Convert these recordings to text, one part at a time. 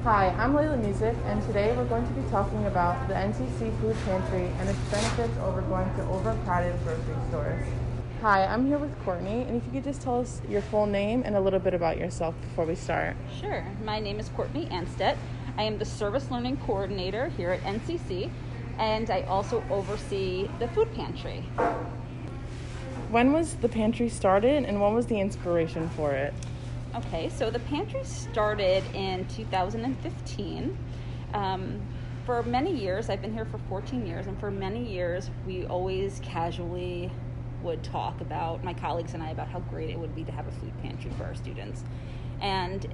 Hi, I'm Lejla and today we're going to be talking about the NCC Food Pantry and its benefits over going to overcrowded grocery stores. Hi, I'm here with Courtney, and if you could just tell us your full name and a little bit about yourself before we start. Sure. My name is Courtney Anstedt. I am the Service Learning Coordinator here at NCC, and I also oversee the food pantry. When was the pantry started, and what was the inspiration for it? Okay, so the pantry started in 2015. For many years, I've been here for 14 years, and for many years, we always casually would talk about, my colleagues and I, about how great it would be to have a food pantry for our students. And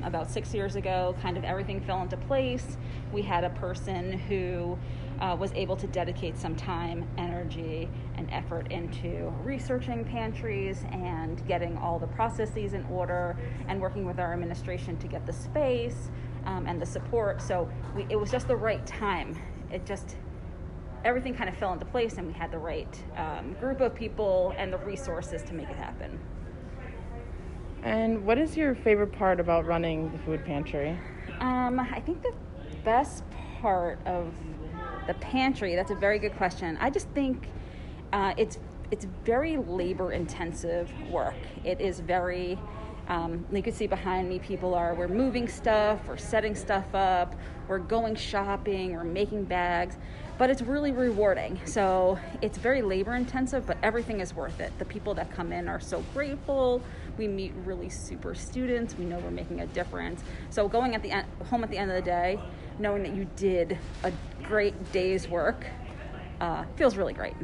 about 6 years ago, kind of everything fell into place. We had a person who was able to dedicate some time, energy, and effort into researching pantries and getting all the processes in order and working with our administration to get the space and the support. So it was just the right time. Everything kind of fell into place, and we had the right group of people and the resources to make it happen. And what is your favorite part about running the food pantry? I think the best part of the pantry, that's a very good question. I just think it's very labor intensive work. It is very, you can see behind me, we're moving stuff, we're setting stuff up, we're going shopping, we're making bags, but it's really rewarding. So it's very labor intensive, but everything is worth it. The people that come in are so grateful. We meet really super students. We know we're making a difference. So going home at the end of the day, knowing that you did a great day's work, feels really great.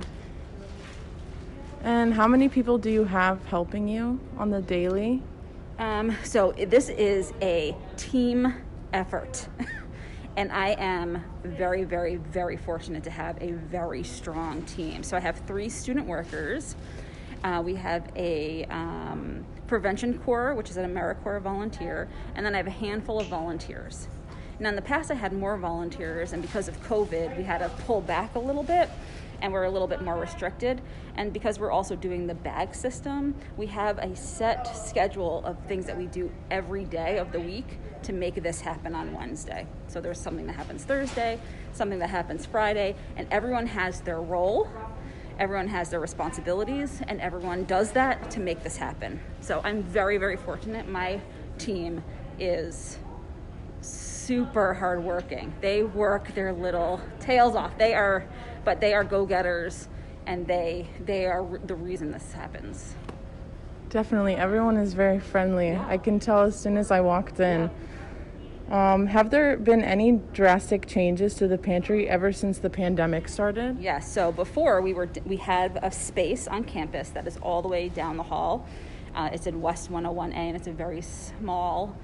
And how many people do you have helping you on the daily? So this is a team effort. And I am very, very, very fortunate to have a very strong team. So I have 3 student workers. We have a prevention corps, which is an AmeriCorps volunteer, and then I have a handful of volunteers. Now, in the past, I had more volunteers, and because of COVID, we had to pull back a little bit, and we're a little bit more restricted. And because we're also doing the bag system, we have a set schedule of things that we do every day of the week to make this happen on Wednesday. So there's something that happens Thursday, something that happens Friday, and everyone has their role, everyone has their responsibilities, and everyone does that to make this happen. So I'm very, very fortunate. My team is super hardworking. They work their little tails off. They are go-getters, and they are the reason this happens. Definitely. Everyone is very friendly. Yeah. I can tell as soon as I walked in. Have there been any drastic changes to the pantry ever since the pandemic started? Yes. So before we had a space on campus that is all the way down the hall. It's in West 101A, and it's a very small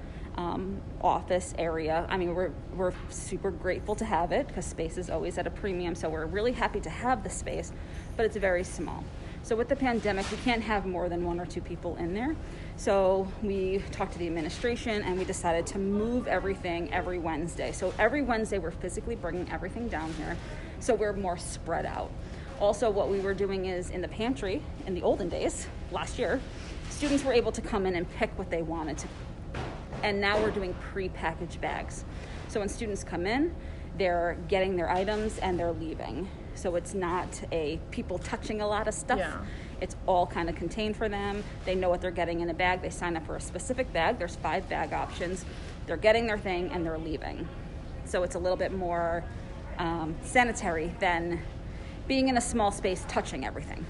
office area. I mean, we're super grateful to have it because space is always at a premium. So we're really happy to have the space, but it's very small. So with the pandemic, we can't have more than 1 or 2 people in there. So we talked to the administration, and we decided to move everything every Wednesday. So every Wednesday, we're physically bringing everything down here, so we're more spread out. Also, what we were doing is in the pantry, in the olden days, last year, students were able to come in and pick what they wanted to. And now we're doing pre-packaged bags. So when students come in, they're getting their items and they're leaving. So it's not people touching a lot of stuff. Yeah. It's all kind of contained for them. They know what they're getting in a bag. They sign up for a specific bag. There's 5 bag options. They're getting their thing and they're leaving. So it's a little bit more sanitary than being in a small space touching everything.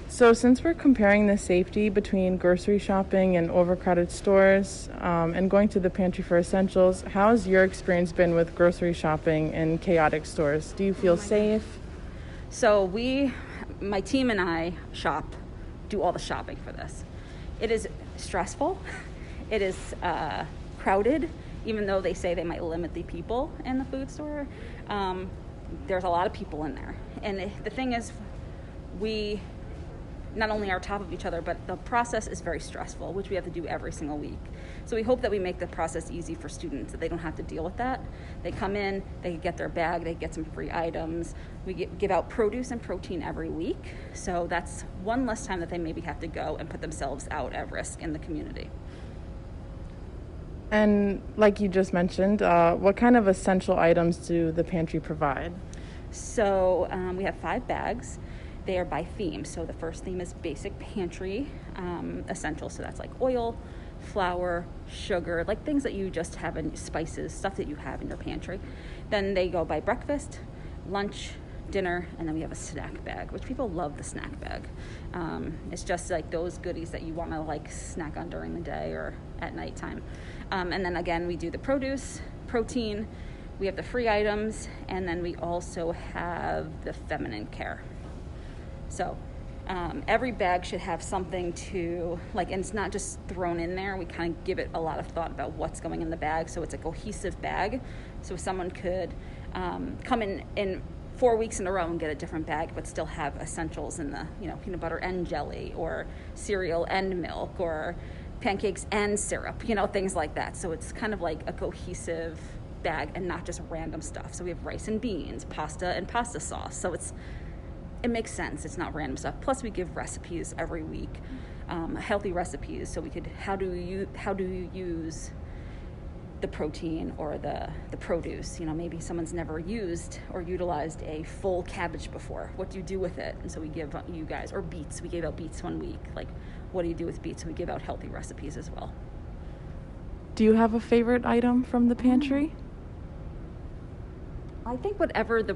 So since we're comparing the safety between grocery shopping and overcrowded stores and going to the pantry for essentials, how has your experience been with grocery shopping in chaotic stores? Do you feel safe? So my team and I do all the shopping for this. It is stressful. It is crowded, even though they say they might limit the people in the food store. There's a lot of people in there. And the thing is, we not only are top of each other, but the process is very stressful, which we have to do every single week. So we hope that we make the process easy for students, that they don't have to deal with that. They come in, they get their bag, they get some free items. We give out produce and protein every week. So that's one less time that they maybe have to go and put themselves out at risk in the community. And like you just mentioned, what kind of essential items do the pantry provide? So we have 5 bags. They are by theme. So the first theme is basic pantry essentials. So that's like oil, flour, sugar, like things that you just have in spices, stuff that you have in your pantry. Then they go by breakfast, lunch, dinner, and then we have a snack bag, which people love the snack bag. It's just like those goodies that you want to like snack on during the day or at nighttime. And then again, we do the produce, protein, we have the free items, and then we also have the feminine care. So every bag should have something to, like, and it's not just thrown in there. We kind of give it a lot of thought about what's going in the bag, so it's a cohesive bag. So someone could come in 4 weeks in a row and get a different bag, but still have essentials in the, peanut butter and jelly, or cereal and milk, or pancakes and syrup, things like that. So it's kind of like a cohesive bag and not just random stuff. So we have rice and beans, pasta and pasta sauce. So it makes sense. It's not random stuff. Plus we give recipes every week, healthy recipes. So we could, how do you use the protein or the produce? Maybe someone's never used or utilized a full cabbage before. What do you do with it? And so we give you guys, or beets. We gave out beets one week. Like, what do you do with beets? So we give out healthy recipes as well. Do you have a favorite item from the pantry? I think whatever the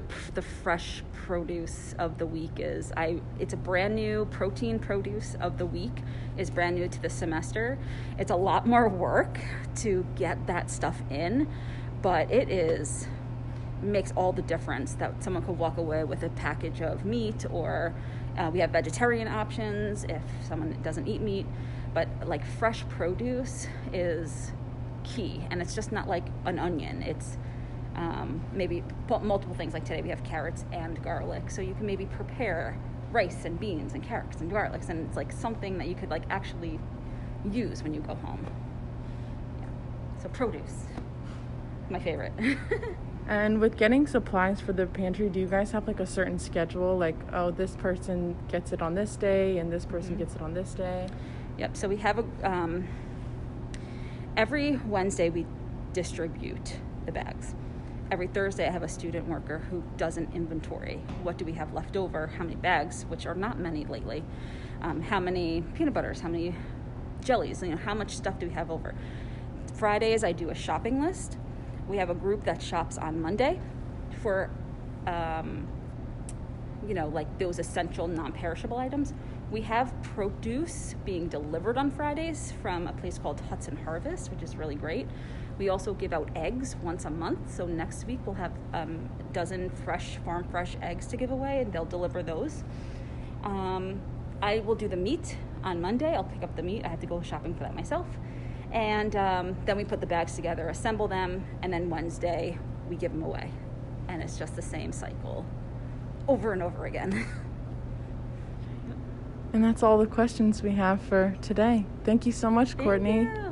fresh produce of the week is, it's a brand new protein produce of the week, is brand new to the semester. It's a lot more work to get that stuff in, but makes all the difference that someone could walk away with a package of meat, or we have vegetarian options if someone doesn't eat meat, but like fresh produce is key. And it's just not like an onion. It's maybe multiple things. Like today we have carrots and garlic, so you can maybe prepare rice and beans and carrots and garlics, and it's like something that you could like actually use when you go home. So produce, my favorite. And with getting supplies for the pantry, do you guys have like a certain schedule? Like, oh, this person gets it on this day and this person gets it on this day? Yep. So we have every Wednesday we distribute the bags. Every Thursday I have a student worker who does an inventory. What do we have left over? How many bags, which are not many lately? How many peanut butters? How many jellies? How much stuff do we have over? Fridays I do a shopping list. We have a group that shops on Monday for, like those essential non-perishable items. We have produce being delivered on Fridays from a place called Hudson Harvest, which is really great. We also give out eggs once a month. So next week we'll have a dozen farm fresh eggs to give away, and they'll deliver those. I will do the meat on Monday. I'll pick up the meat. I have to go shopping for that myself. And then we put the bags together, assemble them, and then Wednesday we give them away. And it's just the same cycle over and over again. And that's all the questions we have for today. Thank you so much, Courtney. Thank you.